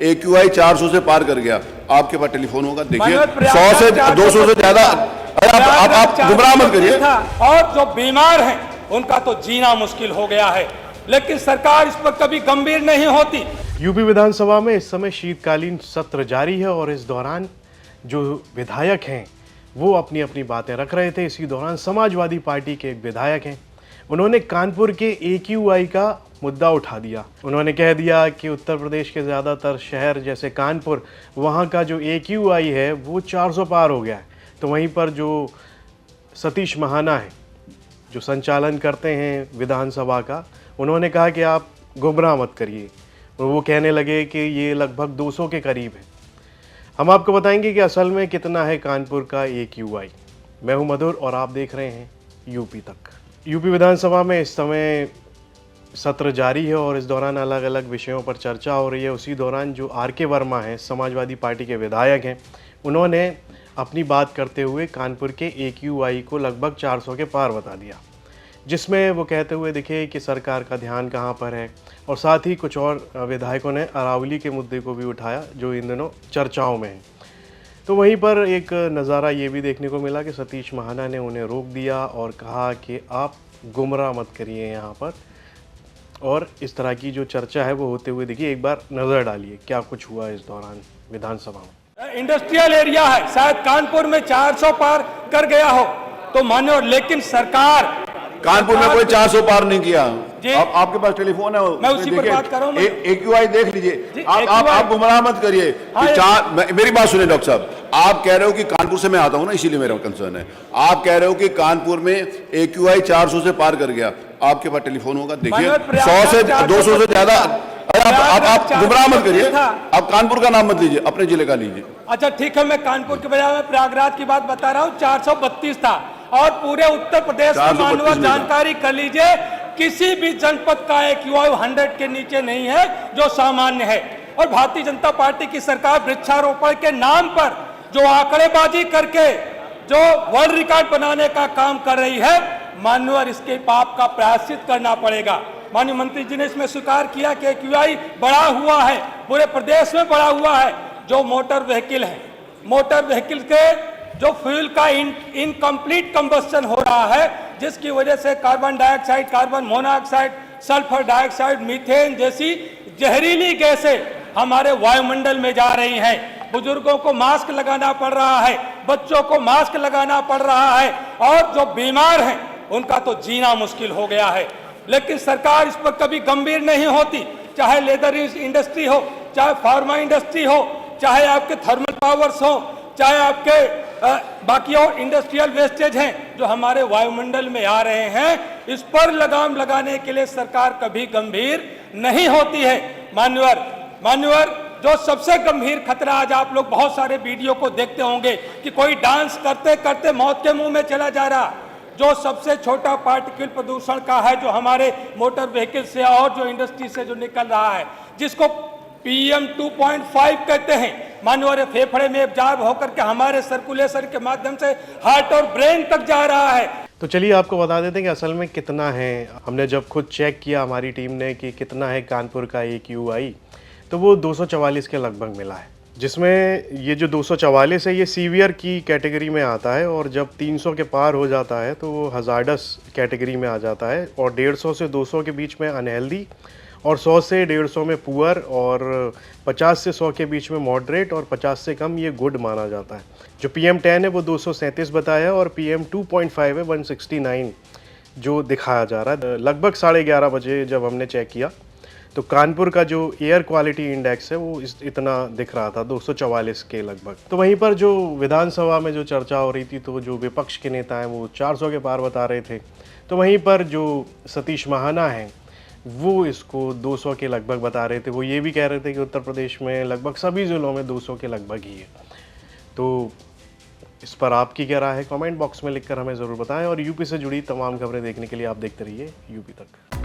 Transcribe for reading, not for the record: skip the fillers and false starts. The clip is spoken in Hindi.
AQI 400 से पार कर गया। आपके पास टेलीफोन होगा, देखिए 100 से 200 से ज्यादा। आप गुमराह मत करिए। और जो बीमार हैं उनका तो जीना मुश्किल हो गया है, लेकिन सरकार इस पर कभी गंभीर नहीं होती। यूपी विधानसभा में इस समय शीतकालीन सत्र जारी है और इस दौरान जो विधायक हैं वो अपनी अपनी बातें रख रहे थे। इसी दौरान समाजवादी पार्टी के एक विधायक हैं, उन्होंने कानपुर के AQI का मुद्दा उठा दिया। उन्होंने कह दिया कि उत्तर प्रदेश के ज़्यादातर शहर जैसे कानपुर, वहाँ का जो AQI है वो 400 पार हो गया है। तो वहीं पर जो सतीश महाना है, जो संचालन करते हैं विधानसभा का, उन्होंने कहा कि आप गुमराह मत करिए। और वो कहने लगे कि ये लगभग 200 के करीब है। हम आपको बताएंगे कि असल में कितना है कानपुर का AQI। मैं हूं मधुर और आप देख रहे हैं यूपी तक। यूपी विधानसभा में इस समय सत्र जारी है और इस दौरान अलग अलग विषयों पर चर्चा हो रही है। उसी दौरान जो RK वर्मा हैं, समाजवादी पार्टी के विधायक हैं, उन्होंने अपनी बात करते हुए कानपुर के AQI को लगभग 400 के पार बता दिया, जिसमें वो कहते हुए दिखे कि सरकार का ध्यान कहाँ पर है। और साथ ही कुछ और विधायकों ने अरावली के मुद्दे को भी उठाया जो इन दिनों चर्चाओं में है। तो वहीं पर एक नज़ारा ये भी देखने को मिला कि सतीश महाना ने उन्हें रोक दिया और कहा कि आप गुमराह मत करिए यहाँ पर। और इस तरह की जो चर्चा है वो होते हुए देखिए, एक बार नज़र डालिए क्या कुछ हुआ इस दौरान विधानसभा में। इंडस्ट्रियल एरिया है, शायद कानपुर में 400 पार कर गया हो तो मानो, लेकिन सरकार कानपुर में कोई 400 पार नहीं किया। आपके पास टेलीफोन है, मैं उसी पर बात कर रहा हूं। AQI देख लीजिए। आप गुमराह मत करिए। मेरी बात सुनिए डॉक्टर साहब, आप कह रहे हो कि कानपुर से मैं आता हूं ना, इसीलिए मेरा कंसर्न है। आप कह रहे हो कि कानपुर में AQI 400 से पार कर गया। आपके पास टेलीफोन होगा, देखिए 100 से 200 से ज्यादा। आप गुमराह मत करिए। आप कानपुर का नाम मत लीजिए, अपने जिले का लीजिए। अच्छा ठीक है, मैं कानपुर के बजाय में प्रयागराज की बात बता रहा हूँ। 432 था और पूरे उत्तर प्रदेश में मानव जानकारी कर लीजिए, किसी भी जनपद का AQI 100 के नीचे नहीं है जो सामान्य है। और भारतीय जनता पार्टी की सरकार वृक्षारोपण के नाम पर जो आंकड़ेबाजी करके जो वर्ल्ड रिकॉर्ड बनाने का काम कर रही है, माननीय इसके पाप का प्रायश्चित करना पड़ेगा। माननीय मंत्री जी ने इसमें स्वीकार किया कि AQI बढ़ा हुआ है, पूरे प्रदेश में बढ़ा हुआ है। जो मोटर व्हीकल है, मोटर व्हीकल के जो फ्यूल का इनकम्प्लीट कंबस्टन हो रहा है, जिसकी वजह से carbon dioxide, carbon monoxide, sulphur dioxide, methane जैसी जहरीली गैसें हमारे वायुमंडल में जा रही हैं। बुजुर्गों को मास्क लगाना पड़ रहा है, बच्चों को मास्क लगाना पड़ रहा है, और जो बीमार हैं उनका तो जीना मुश्किल हो गया है, लेकिन सरकार इस पर कभी गंभीर नहीं होती। चाहे लेदर इंडस्ट्री हो, चाहे फार्मा इंडस्ट्री हो, चाहे आपके थर्मल पावर्स हो, चाहे आपके बाकी और इंडस्ट्रियल वेस्टेज हैं जो हमारे वायुमंडल में आ रहे हैं, इस पर लगाम लगाने के लिए सरकार कभी गंभीर नहीं होती है। मान्यवर जो सबसे गंभीर खतरा, आज आप लोग बहुत सारे वीडियो को देखते होंगे कि कोई डांस करते करते मौत के मुंह में चला जा रहा। जो सबसे छोटा पार्टिकल प्रदूषण का है, जो हमारे मोटर व्हीकल से और जो इंडस्ट्री से जो निकल रहा है, जिसको PM 2.5 कहते हैं, मानव फेफड़े में एब्जॉर्ब होकर के हमारे सर्कुलेशन के माध्यम से हार्ट और ब्रेन तक जा रहा है। तो चलिए आपको बता देते हैं कि असल में कितना है। हमने जब खुद चेक किया हमारी टीम ने कि कितना है कानपुर का AQI, तो वो 244 के लगभग मिला है, जिसमें ये जो 244 है ये सीवियर की कैटेगरी में आता है, और जब 300 के पार हो जाता है तो वो हजार्डस कैटेगरी में आ जाता है, और 150 से 200 के बीच में अनहेल्दी, और 100 से 150 में पुअर, और 50 से 100 के बीच में मॉडरेट, और 50 से कम ये गुड माना जाता है। जो PM10 है वो 237 बताया है, और PM 2.5 है 169 जो दिखाया जा रहा है। लगभग 11:30 बजे जब हमने चेक किया तो कानपुर का जो एयर क्वालिटी इंडेक्स है वो इतना दिख रहा था, 244 के लगभग। तो वहीं पर जो विधानसभा में जो चर्चा हो रही थी, तो जो विपक्ष के नेता हैं वो 400 के पार बता रहे थे। तो वहीं पर जो सतीश महाना हैं वो इसको 200 के लगभग बता रहे थे। वो ये भी कह रहे थे कि उत्तर प्रदेश में लगभग सभी ज़िलों में 200 के लगभग ही है। तो इस पर आपकी क्या राय है, कमेंट बॉक्स में लिखकर हमें ज़रूर बताएं। और यूपी से जुड़ी तमाम खबरें देखने के लिए आप देखते रहिए यूपी तक।